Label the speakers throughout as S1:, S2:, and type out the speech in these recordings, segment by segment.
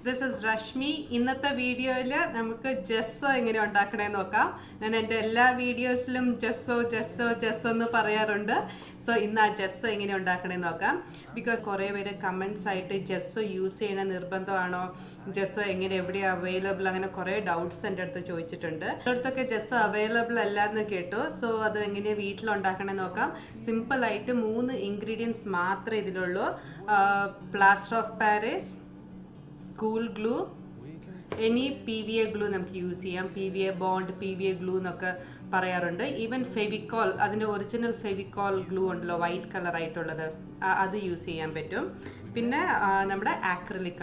S1: This is Rashmi. ഇന്നത്തെ വീഡിയോയിൽ നമുക്ക് ജെസ്സോ എങ്ങനെ ഉണ്ടാക്കണമെന്ന് നോക്കാം. ഞാൻ എൻ്റെ എല്ലാ വീഡിയോസിലും ജെസ്സോ എന്ന് പറയാറുണ്ട്. സോ ഇന്ന് ആ ജെസ്സോ എങ്ങനെ ഉണ്ടാക്കണമെന്ന് നോക്കാം. ബിക്കോസ് കുറേ പേര് കമൻസ് ആയിട്ട് ജെസ്സോ യൂസ് ചെയ്യണ നിർബന്ധമാണോ, ജെസ്സോ എങ്ങനെ എവിടെയാണ് അവൈലബിൾ, അങ്ങനെ കുറേ ഡൗട്ട്സ് എൻ്റെ അടുത്ത് ചോദിച്ചിട്ടുണ്ട്. അടുത്തൊക്കെ ജെസ്സോ അവൈലബിൾ അല്ല എന്ന് കേട്ടു. സോ അത് എങ്ങനെ വീട്ടിലുണ്ടാക്കണമെന്ന് നോക്കാം. സിമ്പിളായിട്ട് 3 ഇൻഗ്രീഡിയൻസ് മാത്രമേ ഇതിലുള്ളൂ. Plaster of Paris, school glue, any PVA glue നമുക്ക് യൂസ് ചെയ്യാം. PVA ബോണ്ട്, PVA ഗ്ലൂ എന്നൊക്കെ പറയാറുണ്ട്. ഈവൻ ഫെവിക്കോൾ, അതിൻ്റെ ഒറിജിനൽ ഫെവിക്കോൾ ഗ്ലൂ ഉണ്ടല്ലോ, വൈറ്റ് കളർ ആയിട്ടുള്ളത്, അത് യൂസ് ചെയ്യാൻ പറ്റും. പിന്നെ നമ്മുടെ ആക്രിലിക്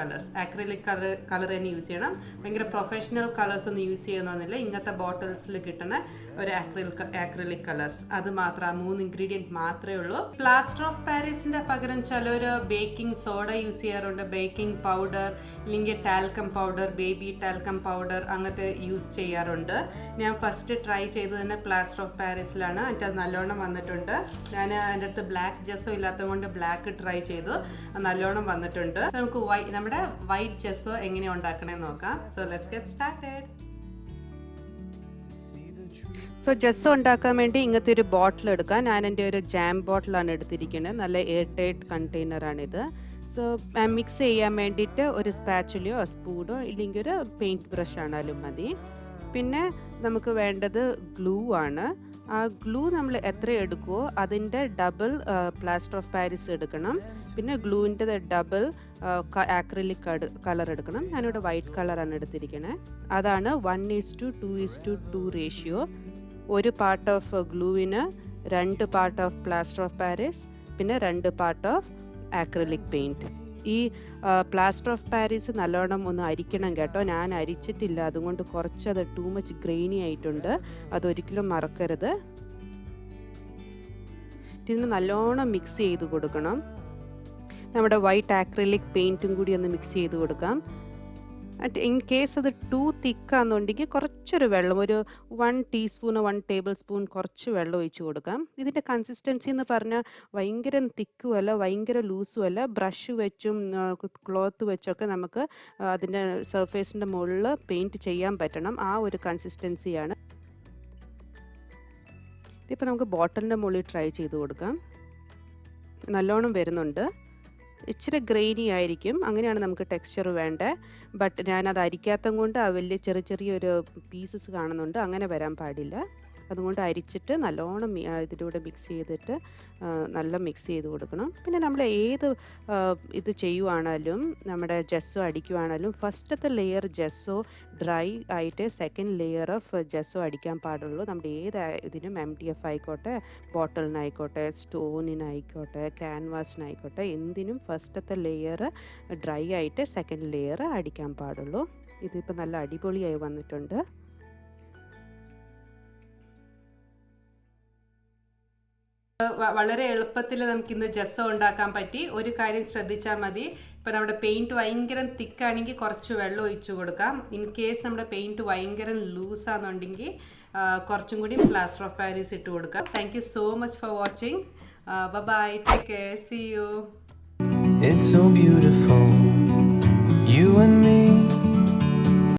S1: കളർ തന്നെ യൂസ് ചെയ്യണം. ഭയങ്കര പ്രൊഫഷണൽ കളേഴ്സ് ഒന്നും യൂസ് ചെയ്യണമെന്നില്ല. ഇങ്ങനത്തെ ബോട്ടിൽസിൽ കിട്ടുന്ന ഒരു ആക്രിലിക് കളേഴ്സ്, അത് മാത്രം 3 ഇൻഗ്രീഡിയൻറ്റ് മാത്രമേ ഉള്ളൂ. പ്ലാസ്റ്റർ ഓഫ് പാരീസിൻ്റെ പകരം ചിലർ ബേക്കിംഗ് സോഡ യൂസ് ചെയ്യാറുണ്ട്, ബേക്കിംഗ് പൗഡർ, ഇല്ലെങ്കിൽ talcum powder, baby talcum powder, അങ്ങനത്തെ യൂസ് ചെയ്യാറുണ്ട്. ഞാൻ ഫസ്റ്റ് ട്രൈ ചെയ്തത് തന്നെ പ്ലാസ്റ്റർ ഓഫ് പാരീസിലാണ്. എന്നിട്ട് അത് നല്ലോണം വന്നിട്ടുണ്ട്. ഞാൻ എൻ്റെ അടുത്ത് ബ്ലാക്ക് ജെസ്സോ ഇല്ലാത്തത് കൊണ്ട് ബ്ലാക്ക് ട്രൈ ചെയ്തു, നല്ലോണം വന്നിട്ടുണ്ട്. നമുക്ക് നമ്മുടെ വൈറ്റ് ജെസ്സോ എങ്ങനെ ഉണ്ടാക്കണമെന്ന് നോക്കാം. So let's get started. So gesso ഉണ്ടാക്കാൻ വേണ്ടി ഇങ്ങനത്തെ ഒരു ബോട്ടിൽ എടുക്കാം. ഞാൻ എൻ്റെ ഒരു ജാം ബോട്ടിലാണ് എടുത്തിരിക്കുന്നത്. നല്ല എയർ ടൈറ്റ് കണ്ടെയ്നറാണിത്. സോ മിക്സ് ചെയ്യാൻ വേണ്ടിയിട്ട് ഒരു സ്പാച്ചുലയോ സ്പൂണോ ഇല്ലെങ്കിൽ ഒരു പെയിൻറ്റ് ബ്രഷ് ആണാലും മതി. പിന്നെ നമുക്ക് വേണ്ടത് ഗ്ലൂ ആണ്. ആ ഗ്ലൂ നമ്മൾ എത്ര എടുക്കുമോ അതിൻ്റെ ഡബിൾ പ്ലാസ്റ്റർ ഓഫ് പാരീസ് എടുക്കണം. പിന്നെ ഗ്ലൂവിൻ്റെ ഡബിൾ ആക്രിലിക് കളർ എടുക്കണം. ഞാനിവിടെ വൈറ്റ് കളറാണ് എടുത്തിരിക്കുന്നത്. അതാണ് 1:2:2 റേഷ്യോ. ഒരു പാർട്ട് ഓഫ് ഗ്ലൂവിന് 2 part of plaster of Paris, പിന്നെ 2 പാർട്ട് ഓഫ് ആക്രിലിക് പെയിൻറ്റ്. ഈ പ്ലാസ്റ്റർ ഓഫ് പാരീസ് നല്ലോണം ഒന്ന് അരിക്കണം കേട്ടോ. ഞാൻ അരിച്ചിട്ടില്ല, അതുകൊണ്ട് കുറച്ചത് ടൂ മച്ച് ഗ്രെയിനി ആയിട്ടുണ്ട്. അതൊരിക്കലും മറക്കരുത്. ഇതിന് നല്ലോണം മിക്സ് ചെയ്ത് കൊടുക്കണം. നമ്മുടെ വൈറ്റ് ആക്രിലിക് പെയിൻറ്റും കൂടി ഒന്ന് മിക്സ് ചെയ്ത് കൊടുക്കാം. ഇൻ കേസ് അത് ടൂ തിക്കാണെന്നുണ്ടെങ്കിൽ കുറച്ചൊരു വെള്ളം, ഒരു 1 ടീസ്പൂണോ 1 ടേബിൾ സ്പൂൺ കുറച്ച് വെള്ളം ഒഴിച്ച് കൊടുക്കാം. ഇതിൻ്റെ കൺസിസ്റ്റൻസി എന്ന് പറഞ്ഞാൽ ഭയങ്കര തിക്കും അല്ല, ഭയങ്കര ലൂസും അല്ല. ബ്രഷ് വെച്ചും ക്ലോത്ത് വെച്ചൊക്കെ നമുക്ക് അതിൻ്റെ സർഫേസിൻ്റെ മുകളിൽ പെയിൻറ്റ് ചെയ്യാൻ പറ്റണം. ആ ഒരു കൺസിസ്റ്റൻസിയാണ്. ഇതിപ്പോൾ നമുക്ക് ബോട്ടിലിൻ്റെ മുകളിൽ ട്രൈ ചെയ്ത് കൊടുക്കാം. നല്ലോണം വരുന്നുണ്ട്. ഇച്ചിരി ഗ്രെയിനി ആയിരിക്കും, അങ്ങനെയാണ് നമുക്ക് ടെക്സ്ചർ വേണ്ടത്. ബട്ട് ഞാനത് അരിക്കാത്തത് കൊണ്ട് ആ വലിയ ചെറിയൊരു പീസസ് കാണുന്നുണ്ട്. അങ്ങനെ വരാൻ പാടില്ല. അതുകൊണ്ട് അരിച്ചിട്ട് നല്ലോണം ഇതിലൂടെ മിക്സ് ചെയ്തിട്ട് നല്ല മിക്സ് ചെയ്ത് കൊടുക്കണം. പിന്നെ നമ്മൾ ഏത് ഇത് ചെയ്യുവാണേലും, നമ്മുടെ ജെസ്സോ അടിക്കുവാണേലും ഫസ്റ്റത്തെ ലെയർ ജെസ്സോ ഡ്രൈ ആയിട്ട് സെക്കൻഡ് ലെയർ ഓഫ് ജെസ്സോ അടിക്കാൻ പാടുള്ളൂ. നമ്മുടെ ഏത് ഇതിനും MDF ആയിക്കോട്ടെ, ബോട്ടിലിനായിക്കോട്ടെ, സ്റ്റോണിനായിക്കോട്ടെ, ക്യാൻവാസിനായിക്കോട്ടെ, എന്തിനും ഫസ്റ്റത്തെ ലെയർ ഡ്രൈ ആയിട്ട് സെക്കൻഡ് ലെയർ അടിക്കാൻ പാടുള്ളൂ. ഇതിപ്പോൾ നല്ല അടിപൊളിയായി വന്നിട്ടുണ്ട്. വളരെ എളുപ്പത്തിൽ നമുക്കിന്ന് ജെസ്സോ ഉണ്ടാക്കാൻ പറ്റി. ഒരു കാര്യം ശ്രദ്ധിച്ചാൽ മതി. ഇപ്പോൾ നമ്മുടെ പെയിൻറ്റ് ഭയങ്കര തിക്കാണെങ്കിൽ കുറച്ച് വെള്ളം ഒഴിച്ചു കൊടുക്കാം. ഇൻ കേസ് നമ്മുടെ പെയിൻറ്റ് ഭയങ്കര ലൂസാണെന്നുണ്ടെങ്കിൽ കുറച്ചും കൂടി പ്ലാസ്റ്റർ ഓഫ് പാരീസ് ഇട്ട് കൊടുക്കാം. Thank you so much for watching. Bye, take care, see you. It's so beautiful, you and me.